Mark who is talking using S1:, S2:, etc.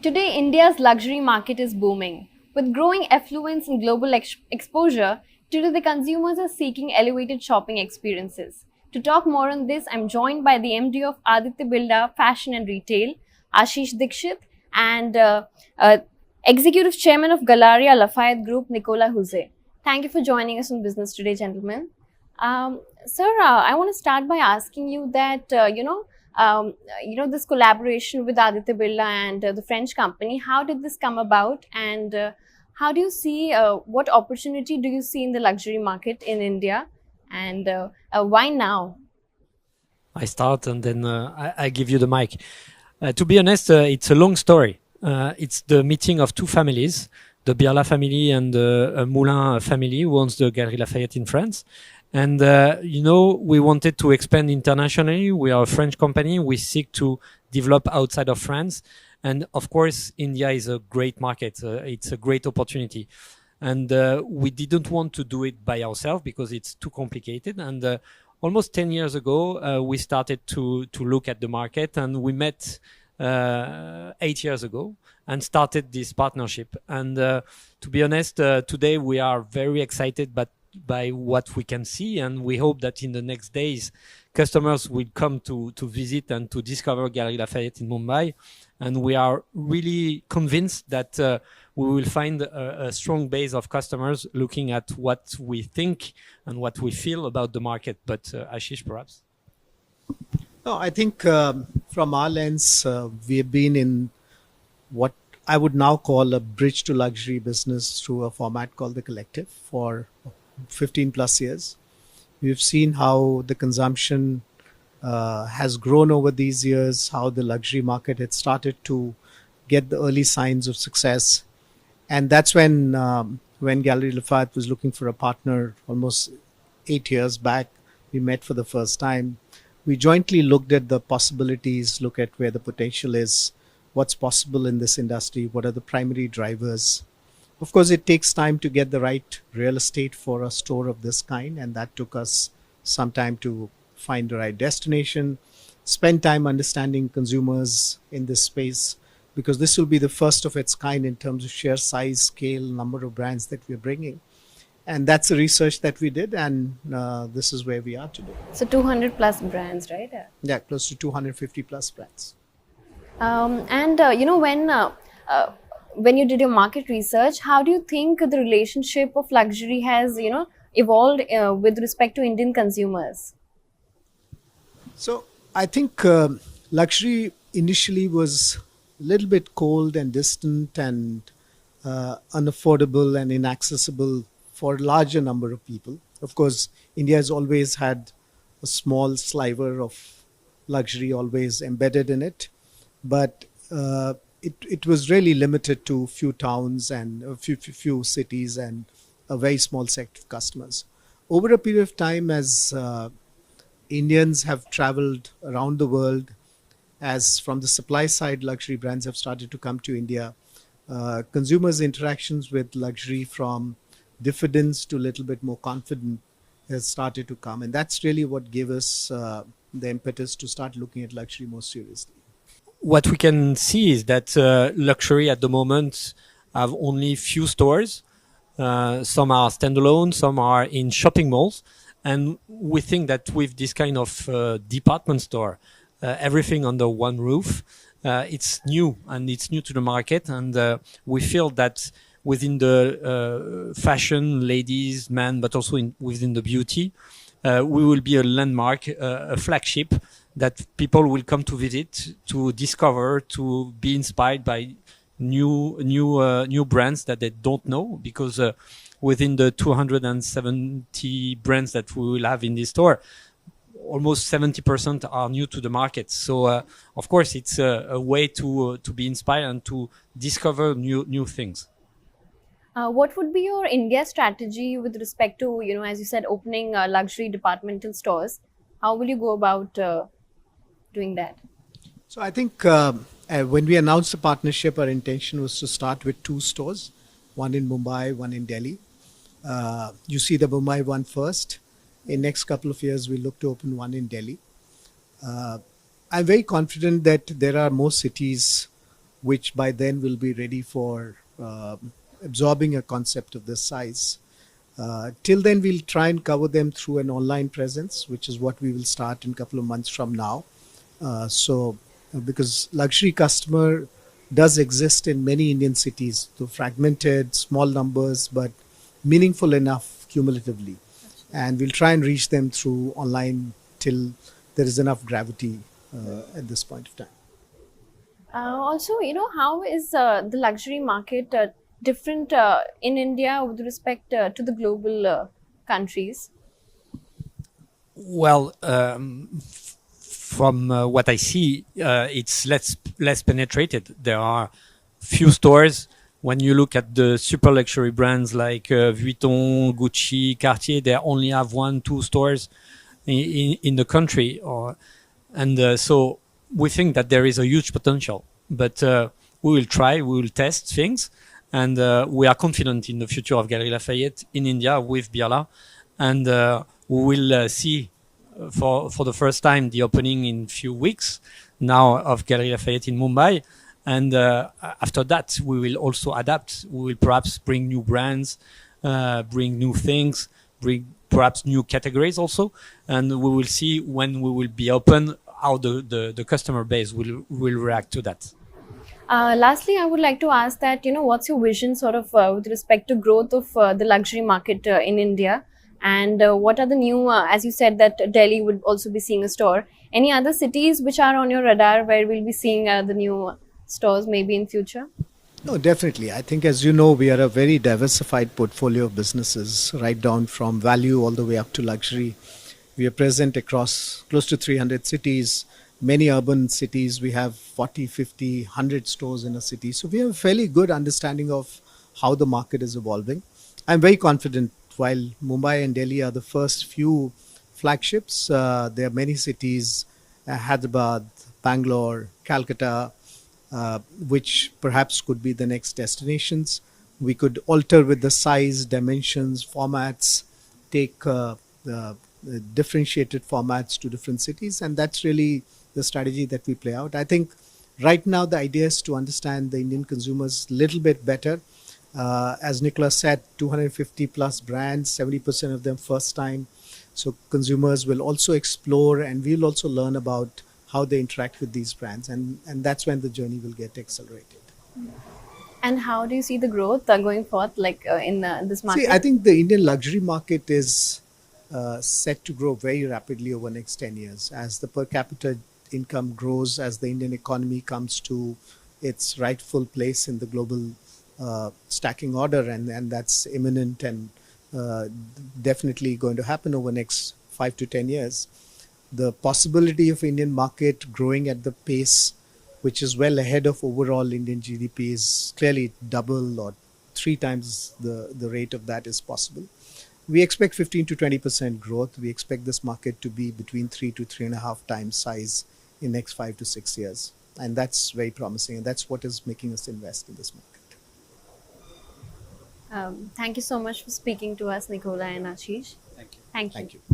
S1: Today, India's luxury market is booming. With growing affluence and global exposure, today the consumers are seeking elevated shopping experiences. To talk more on this, I'm joined by the MD of Aditya Birla Fashion and Retail, Ashish Dikshit, and Executive Chairman of Galeries Lafayette Group, Nicolas Houzé. Thank you for joining us on Business Today, gentlemen. Sir, I want to start by asking you that, this collaboration with Aditya Birla and the French company, how did this come about? And how do you see, what opportunity do you see in the luxury market in India? And why now?
S2: I start and then I give you the mic. To be honest, it's a long story. It's the meeting of two families, the Birla family and the Moulin family, who owns the Galeries Lafayette in France. And, we wanted to expand internationally. We are a French company. We seek to develop outside of France. And of course, India is a great market. It's a great opportunity. And we didn't want to do it by ourselves because it's too complicated. And almost 10 years ago, we started to look at the market, and we met 8 years ago and started this partnership. And to be honest, today we are very excited by what we can see, and we hope that in the next days customers will come to visit and to discover Galeries Lafayette in Mumbai. And we are really convinced that we will find a strong base of customers looking at what we think and what we feel about the market. But Ashish, perhaps?
S3: No, I think from our lens, we have been in what I would now call a bridge to luxury business through a format called The Collective for 15 plus years. We've seen how the consumption has grown over these years, how the luxury market had started to get the early signs of success. And that's when Galeries Lafayette was looking for a partner almost 8 years back. We met for the first time. We jointly looked at the possibilities, look at where the potential is, what's possible in this industry, what are the primary drivers. Of course, it takes time to get the right real estate for a store of this kind, and that took us some time to find the right destination, spend time understanding consumers in this space, because this will be the first of its kind in terms of sheer size, scale, number of brands that we're bringing. And that's the research that we did, and this is where we are today.
S1: So 200 plus brands, right?
S3: Yeah, close to 250 plus brands.
S1: When you did your market research, how do you think the relationship of luxury has, evolved with respect to Indian consumers?
S3: So I think luxury initially was a little bit cold and distant and unaffordable and inaccessible for a larger number of people. Of course, India has always had a small sliver of luxury always embedded in it, but it was really limited to few towns and a few cities and a very small set of customers. Over a period of time, as Indians have traveled around the world, as from the supply side, luxury brands have started to come to India, consumers' interactions with luxury from diffidence to a little bit more confident has started to come. And that's really what gave us the impetus to start looking at luxury more seriously.
S2: What we can see is that luxury at the moment have only few stores. Some are standalone, some are in shopping malls. And we think that with this kind of department store, everything under one roof, it's new, and it's new to the market. And we feel that within the fashion, ladies, men, but also within the beauty, we will be a landmark, a flagship that people will come to visit, to discover, to be inspired by new brands that they don't know, because within the 270 brands that we will have in this store, almost 70% are new to the market. So of course it's a way to be inspired and to discover new things.
S1: What would be your India strategy with respect to, as you said, opening luxury departmental stores? How will you go about doing that?
S3: So I think when we announced the partnership, our intention was to start with 2 stores, one in Mumbai, one in Delhi. You see the Mumbai one first. In next couple of years, we look to open one in Delhi. I'm very confident that there are more cities which by then will be ready for absorbing a concept of this size. Till then, we'll try and cover them through an online presence, which is what we will start in a couple of months from now. Because luxury customer does exist in many Indian cities, so fragmented, small numbers, but meaningful enough cumulatively. And we'll try and reach them through online till there is enough gravity at this point of time.
S1: Also, how is the luxury market different in India with respect to the global countries?
S2: Well, from what I see, it's less penetrated. There are few stores. When you look at the super luxury brands like Vuitton, Gucci, Cartier, they only have 1-2 stores in the country. So we think that there is a huge potential. But we will try, we will test things. And we are confident in the future of Galeries Lafayette in India with Birla. And we will see for the first time the opening in few weeks now of Galeries Lafayette in Mumbai. And after that, we will also adapt. We will perhaps bring new brands, bring new things, bring perhaps new categories also. And we will see when we will be open how the customer base will react to that.
S1: Lastly, I would like to ask that, what's your vision sort of with respect to growth of the luxury market in India? And what are the new, as you said, that Delhi would also be seeing a store. Any other cities which are on your radar where we'll be seeing the new stores maybe in future?
S3: No, definitely. I think, as you know, we are a very diversified portfolio of businesses, right down from value all the way up to luxury. We are present across close to 300 cities, many urban cities. We have 40, 50, 100 stores in a city. So we have a fairly good understanding of how the market is evolving. I'm very confident. While Mumbai and Delhi are the first few flagships, there are many cities, Hyderabad, Bangalore, Calcutta, which perhaps could be the next destinations. We could alter with the size, dimensions, formats, take differentiated formats to different cities. And that's really the strategy that we play out. I think right now the idea is to understand the Indian consumers a little bit better. As Nicolas said, 250 plus brands, 70% of them first time. So consumers will also explore, and we'll also learn about how they interact with these brands. And that's when the journey will get accelerated.
S1: And how do you see the growth going forth, like in this market?
S3: See, I think the Indian luxury market is set to grow very rapidly over the next 10 years. As the per capita income grows, as the Indian economy comes to its rightful place in the global stacking order, and that's imminent and definitely going to happen over the next 5 to 10 years. The possibility of Indian market growing at the pace which is well ahead of overall Indian GDP is clearly double or 3 times the rate of that is possible. We expect 15 to 20% growth. We expect this market to be between 3 to 3.5 times size in next 5 to 6 years. And that's very promising. And that's what is making us invest in this market.
S1: Thank you so much for speaking to us, Nicola and Ashish.
S3: Thank you.
S1: Thank you.
S3: Thank you.